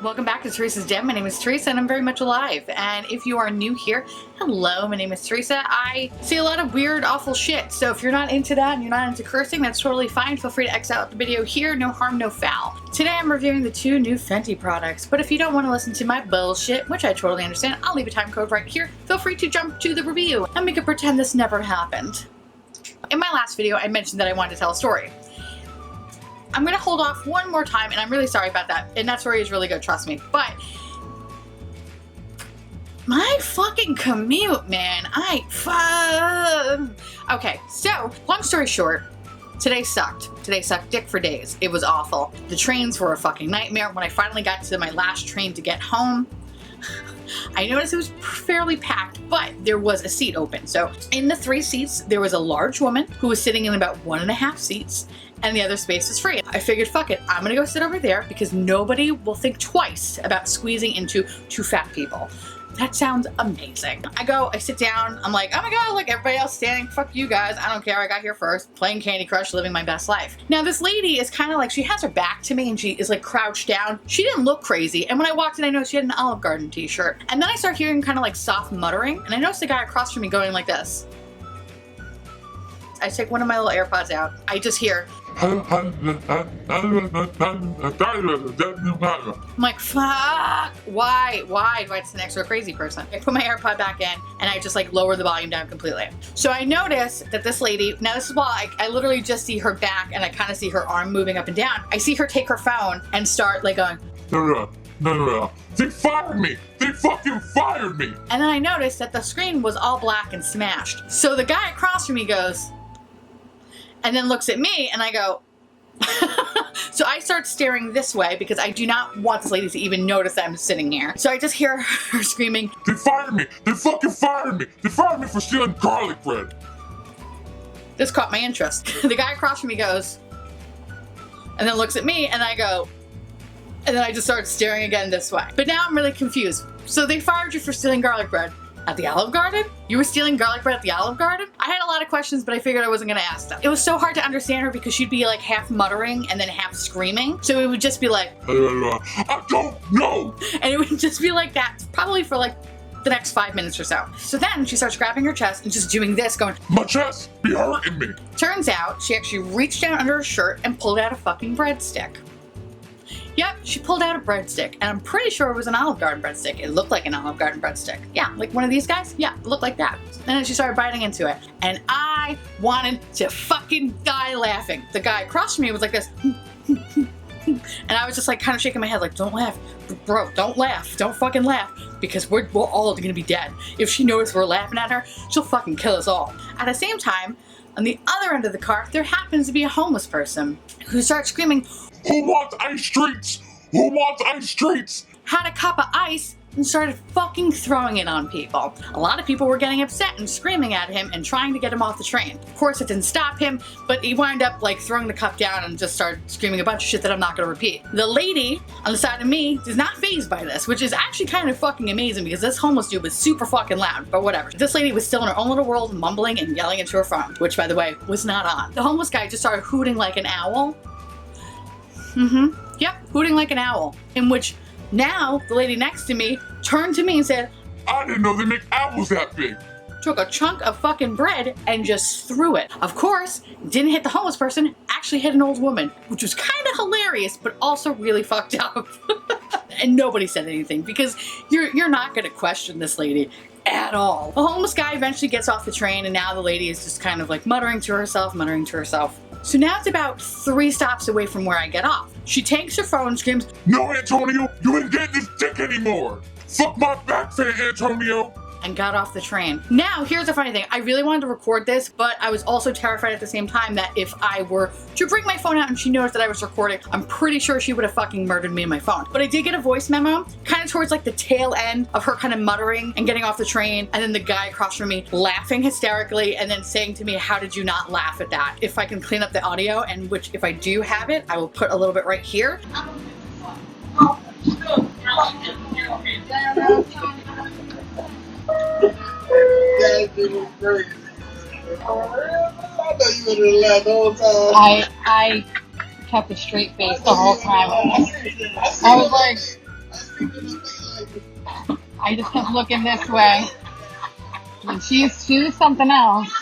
Welcome back to Theresa.is.Dead. My name is Theresa and I'm very much alive. And if you are new here, hello, my name is Theresa. I see a lot of weird, awful shit. So if you're not into that and you're not into cursing, that's totally fine. Feel free to exit out the video here. No harm, no foul. Today I'm reviewing the 2 new Fenty products. But if you don't want to listen to my bullshit, which I totally understand, I'll leave a time code right here. Feel free to jump to the review and we can pretend this never happened. In my last video, I mentioned that I wanted to tell a story. I'm going to hold off one more time, and I'm really sorry about that. And that story is really good, trust me. But my fucking commute, man. Okay, so long story short, today sucked. Today sucked dick for days. It was awful. The trains were a fucking nightmare. When I finally got to my last train to get home, I noticed it was fairly packed, but there was a seat open. So in the 3 seats, there was a large woman who was sitting in about 1.5 seats, and the other space was free. I figured, fuck it, I'm gonna go sit over there because nobody will think twice about squeezing into 2 fat people. That sounds amazing. I sit down, I'm like, oh my god, like everybody else standing, fuck you guys, I don't care, I got here first, playing Candy Crush, living my best life. Now this lady is kind of like, she has her back to me and she is like crouched down. She didn't look crazy, and when I walked in I noticed she had an Olive Garden t-shirt. And then I start hearing kind of like soft muttering, and I noticed the guy across from me going like this. I take one of my little AirPods out, I just hear, I'm like, fuck, why do I sit next to a crazy person? I put my AirPod back in and I just like lower the volume down completely. So I notice that this lady, now this is why I literally just see her back and I kind of see her arm moving up and down. I see her take her phone and start like going, no, they fired me, they fucking fired me. And then I noticed that the screen was all black and smashed. So the guy across from me goes, and then looks at me and I go, so I start staring this way because I do not want this lady to even notice that I'm sitting here. So I just hear her screaming, they fired me, they fucking fired me, they fired me for stealing garlic bread. This caught my interest. The guy across from me goes, and then looks at me and I go, and then I just start staring again this way. But now I'm really confused. So they fired you for stealing garlic bread at the Olive Garden? You were stealing garlic bread at the Olive Garden? I had a lot of questions, but I figured I wasn't gonna ask them. It was so hard to understand her because she'd be like half muttering and then half screaming. So it would just be like, I don't know. And it would just be like that, probably for like the next 5 minutes or so. So then she starts grabbing her chest and just doing this, going, my chest be hurting me. Turns out she actually reached down under her shirt and pulled out a fucking breadstick. Yep, she pulled out a breadstick, and I'm pretty sure it was an Olive Garden breadstick. It looked like an Olive Garden breadstick. Yeah, like one of these guys? Yeah, it looked like that. And then she started biting into it, and I wanted to fucking die laughing. The guy across from me was like this, and I was just like kind of shaking my head like, don't laugh, bro, don't laugh, don't fucking laugh, because we're all gonna be dead. If she knows we're laughing at her, she'll fucking kill us all. At the same time, on the other end of the car, there happens to be a homeless person who starts screaming, who wants ice treats? Who wants ice treats? Had a cup of ice and started fucking throwing it on people. A lot of people were getting upset and screaming at him and trying to get him off the train. Of course, it didn't stop him, but he wound up like throwing the cup down and just started screaming a bunch of shit that I'm not gonna repeat. The lady on the side of me is not fazed by this, which is actually kind of fucking amazing because this homeless dude was super fucking loud, but whatever. This lady was still in her own little world, mumbling and yelling into her phone, which by the way, was not on. The homeless guy just started hooting like an owl. Yep, hooting like an owl. In which now the lady next to me turned to me and said, I didn't know they make owls that big. Took a chunk of fucking bread and just threw it. Of course, didn't hit the homeless person, actually hit an old woman, which was kind of hilarious, but also really fucked up. And nobody said anything because you're not gonna question this lady at all. The homeless guy eventually gets off the train and now the lady is just kind of like muttering to herself. So now it's about 3 stops away from where I get off. She takes her phone and screams, no, Antonio, you ain't getting this dick anymore. Fuck my back, fat Antonio. And got off the train. Now, here's the funny thing. I really wanted to record this, but I was also terrified at the same time that if I were to bring my phone out and she noticed that I was recording, I'm pretty sure she would have fucking murdered me in my phone. But I did get a voice memo, kind of towards like the tail end of her kind of muttering and getting off the train, and then the guy across from me laughing hysterically and then saying to me, how did you not laugh at that? If I can clean up the audio, and which if I do have it, I will put a little bit right here. I kept a straight face the whole time. I was like, I just kept looking this way. And she's something else.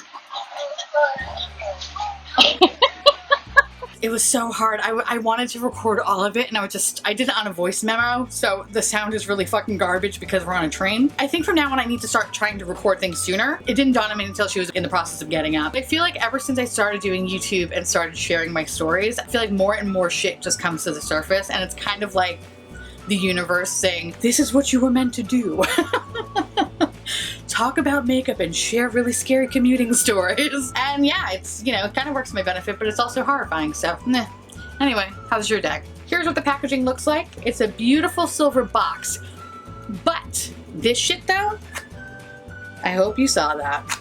It was so hard. I wanted to record all of it, and I did it on a voice memo, so the sound is really fucking garbage because we're on a train. I think from now on I need to start trying to record things sooner. It didn't dawn on me until she was in the process of getting up. I feel like ever since I started doing YouTube and started sharing my stories, I feel like more and more shit just comes to the surface, and it's kind of like the universe saying, this is what you were meant to do. Talk about makeup and share really scary commuting stories. And yeah, it's, you know, it kind of works to my benefit, but it's also horrifying, so meh. Anyway, how's your day? Here's what the packaging looks like. It's a beautiful silver box. But this shit though, I hope you saw that.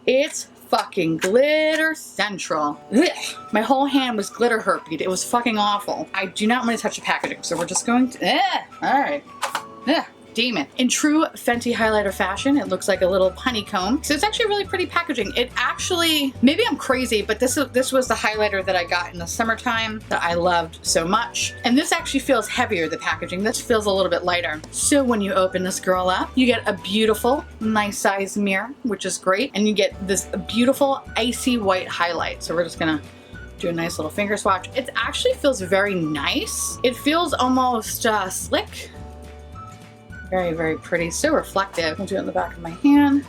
It's fucking glitter central. Ugh. My whole hand was glitter herped. It was fucking awful. I do not want to touch the packaging, so we're just going to, all right. Demon. In true Fenty highlighter fashion, it looks like a little honeycomb. So it's actually really pretty packaging. It actually, maybe I'm crazy, but this was the highlighter that I got in the summertime that I loved so much. And this actually feels heavier, the packaging. This feels a little bit lighter. So when you open this girl up, you get a beautiful, nice size mirror, which is great. And you get this beautiful icy white highlight. So we're just gonna do a nice little finger swatch. It actually feels very nice. It feels almost slick. Very, very pretty. So reflective. I'll do it on the back of my hand.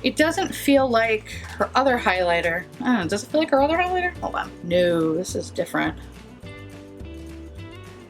It doesn't feel like her other highlighter. I don't know, does it feel like her other highlighter? Hold on. No, this is different.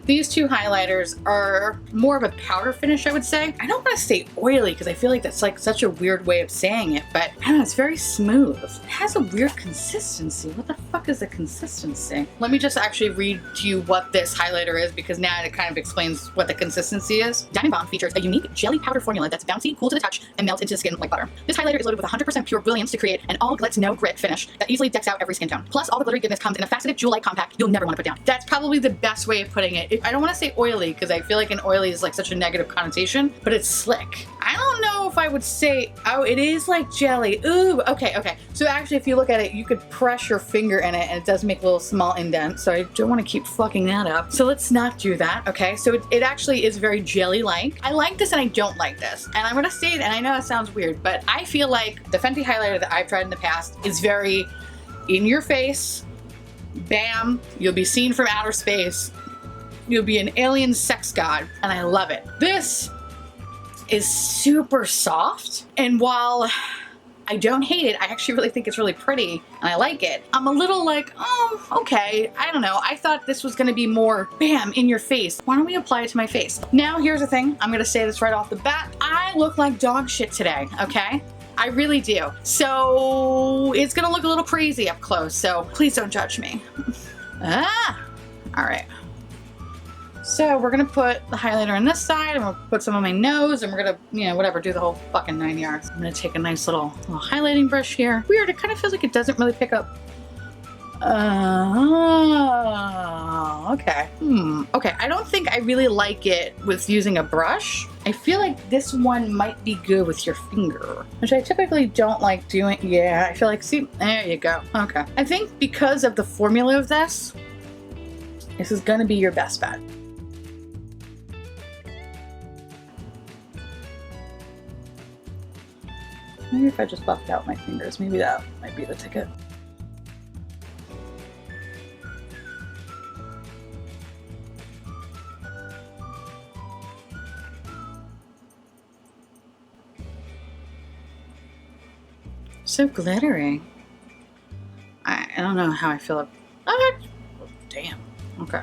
These two highlighters are more of a powder finish, I would say. I don't want to say oily because I feel like that's like such a weird way of saying it, but I don't know, it's very smooth. It has a weird consistency. What the fuck is the consistency? Let me just actually read to you what this highlighter is, because now it kind of explains what the consistency is. Diamond Bomb features a unique jelly powder formula that's bouncy, cool to the touch, and melts into the skin like butter. This highlighter is loaded with 100% pure brilliance to create an all glitz, no grit finish that easily decks out every skin tone. Plus, all the glittery goodness comes in a faceted jewel-like compact you'll never want to put down. That's probably the best way of putting it. I don't want to say oily because I feel like an oily is like such a negative connotation, but it's slick. I don't know if I would say, oh, it is like jelly. Ooh, okay. So actually, if you look at it, you could press your finger in it and it does make a little small indent. So I don't want to keep fucking that up. So let's not do that, okay? So it actually is very jelly-like. I like this and I don't like this. And I'm gonna say it, and I know it sounds weird, but I feel like the Fenty highlighter that I've tried in the past is very in your face. Bam, you'll be seen from outer space. You'll be an alien sex god, and I love it. This is super soft, and while I don't hate it, I actually really think it's really pretty, and I like it. I'm a little like, oh, okay, I don't know. I thought this was gonna be more, bam, in your face. Why don't we apply it to my face? Now, here's the thing. I'm gonna say this right off the bat. I look like dog shit today, okay? I really do. So it's gonna look a little crazy up close, so please don't judge me. All right. So we're gonna put the highlighter on this side, and we'll put some on my nose, and we're gonna, you know, whatever, do the whole fucking 9 yards. I'm gonna take a nice little highlighting brush here. Weird, it kind of feels like it doesn't really pick up. Okay. Okay, I don't think I really like it with using a brush. I feel like this one might be good with your finger, which I typically don't like doing. Yeah, I feel like, see, there you go. Okay. I think because of the formula of this is gonna be your best bet. Maybe if I just buffed out my fingers, maybe that might be the ticket. So glittery. I don't know how I feel. Oh, damn. Okay.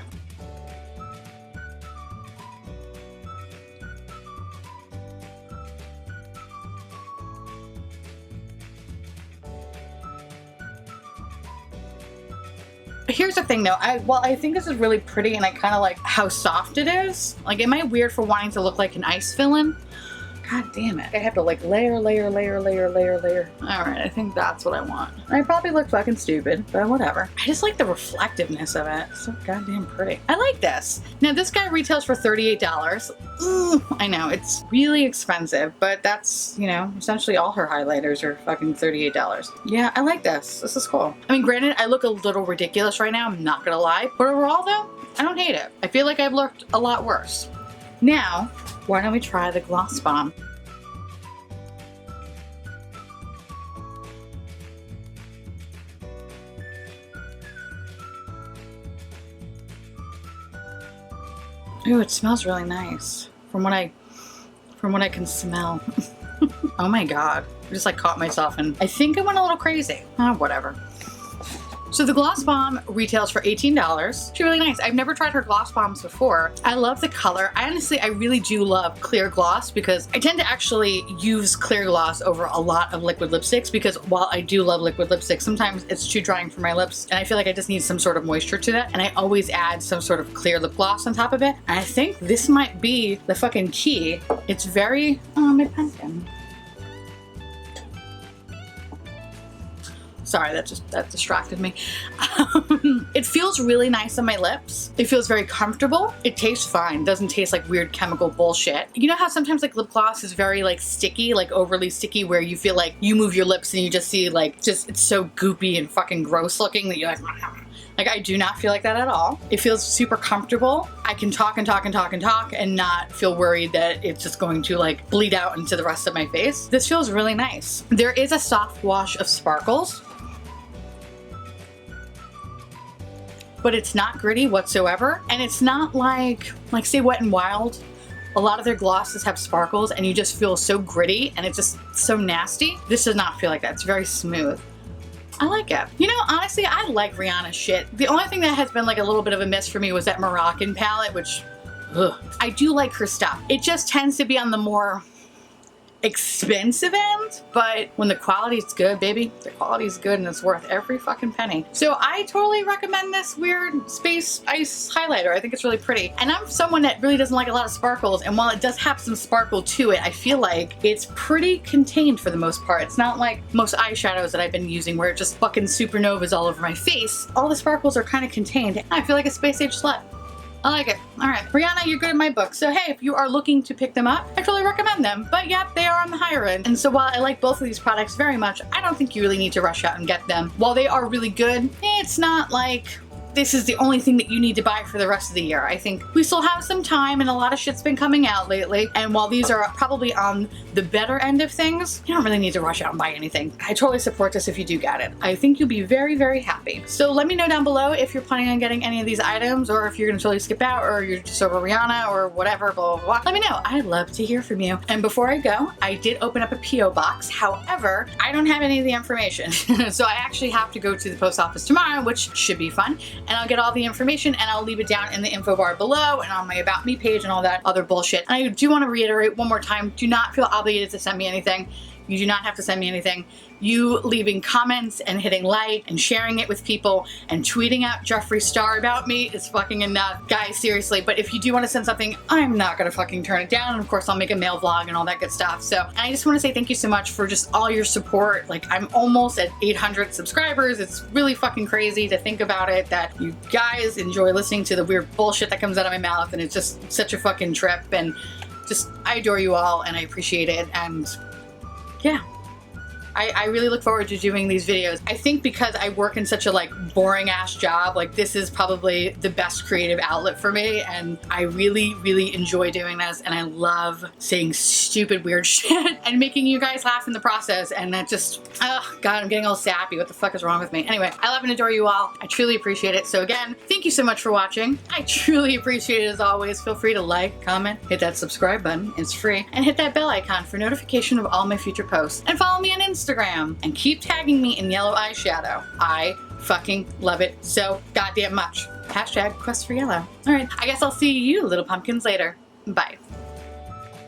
Here's the thing though, while I think this is really pretty and I kind of like how soft it is, like, am I weird for wanting to look like an ice villain? God damn it. I have to like layer. All right, I think that's what I want. I probably look fucking stupid, but whatever. I just like the reflectiveness of it. It's so goddamn pretty. I like this. Now this guy retails for $38. I know, it's really expensive, but that's, you know, essentially all her highlighters are fucking $38. Yeah, I like this. This is cool. I mean, granted, I look a little ridiculous right now, I'm not gonna lie, but overall though, I don't hate it. I feel like I've looked a lot worse. Now, why don't we try the Gloss Bomb? Ooh, it smells really nice. From what I can smell. Oh my god. I just like caught myself and I think I went a little crazy. Oh, whatever. So the Gloss Bomb retails for $18. It's really nice. I've never tried her gloss bombs before. I love the color. I really do love clear gloss because I tend to actually use clear gloss over a lot of liquid lipsticks because while I do love liquid lipsticks, sometimes it's too drying for my lips and I feel like I just need some sort of moisture to that, and I always add some sort of clear lip gloss on top of it. And I think this might be the fucking key. It's very, oh, my pumpkin. Sorry, that distracted me. It feels really nice on my lips. It feels very comfortable. It tastes fine. Doesn't taste like weird chemical bullshit. You know how sometimes like lip gloss is very like sticky, like overly sticky, where you feel like you move your lips and you just see like, it's so goopy and fucking gross looking that you're like, I do not feel like that at all. It feels super comfortable. I can talk and talk and talk and talk and not feel worried that it's just going to like bleed out into the rest of my face. This feels really nice. There is a soft wash of sparkles, but it's not gritty whatsoever. And it's not like say Wet n Wild. A lot of their glosses have sparkles and you just feel so gritty and it's just so nasty. This does not feel like that. It's very smooth. I like it. You know, honestly, I like Rihanna shit. The only thing that has been like a little bit of a miss for me was that Moroccan palette, which, ugh. I do like her stuff. It just tends to be on the more expensive end, but when the quality is good, baby, the quality is good and it's worth every fucking penny. So I totally recommend this weird space ice highlighter. I think it's really pretty. And I'm someone that really doesn't like a lot of sparkles, and while it does have some sparkle to it, I feel like it's pretty contained for the most part. It's not like most eyeshadows that I've been using where it just fucking supernovas all over my face. All the sparkles are kind of contained. I feel like a space age slut. I like it. All right, Rihanna, you're good in my book. So hey, if you are looking to pick them up, I totally recommend them. But yeah, they are on the higher end. And so while I like both of these products very much, I don't think you really need to rush out and get them. While they are really good, it's not like this is the only thing that you need to buy for the rest of the year. I think we still have some time and a lot of shit's been coming out lately. And while these are probably on the better end of things, you don't really need to rush out and buy anything. I totally support this if you do get it. I think you'll be very, very happy. So let me know down below if you're planning on getting any of these items or if you're gonna totally skip out or you're just over Rihanna or whatever, blah, blah, blah. Let me know. I'd love to hear from you. And before I go, I did open up a P.O. box. However, I don't have any of the information. So I actually have to go to the post office tomorrow, which should be fun. And I'll get all the information and I'll leave it down in the info bar below and on my About Me page and all that other bullshit. And I do want to reiterate one more time, do not feel obligated to send me anything. You do not have to send me anything. You leaving comments and hitting like and sharing it with people and tweeting out Jeffree Star about me is fucking enough. Guys, seriously, but if you do want to send something, I'm not gonna fucking turn it down. And of course, I'll make a mail vlog and all that good stuff. So, and I just want to say thank you so much for just all your support. Like, I'm almost at 800 subscribers. It's really fucking crazy to think about it, that you guys enjoy listening to the weird bullshit that comes out of my mouth, and it's just such a fucking trip. And just, I adore you all and I appreciate it. And yeah, I really look forward to doing these videos. I think because I work in such a like boring ass job, like this is probably the best creative outlet for me, and I really, really enjoy doing this, and I love saying stupid weird shit and making you guys laugh in the process. And that just, oh god, I'm getting all sappy. What the fuck is wrong with me? Anyway, I love and adore you all. I truly appreciate it. So again, thank you so much for watching. I truly appreciate it as always. Feel free to like, comment, hit that subscribe button, it's free, and hit that bell icon for notification of all my future posts. And follow me on Instagram and keep tagging me in yellow eyeshadow. I fucking love it so goddamn much. Hashtag Quest for Yellow. All right, I guess I'll see you little pumpkins later. Bye.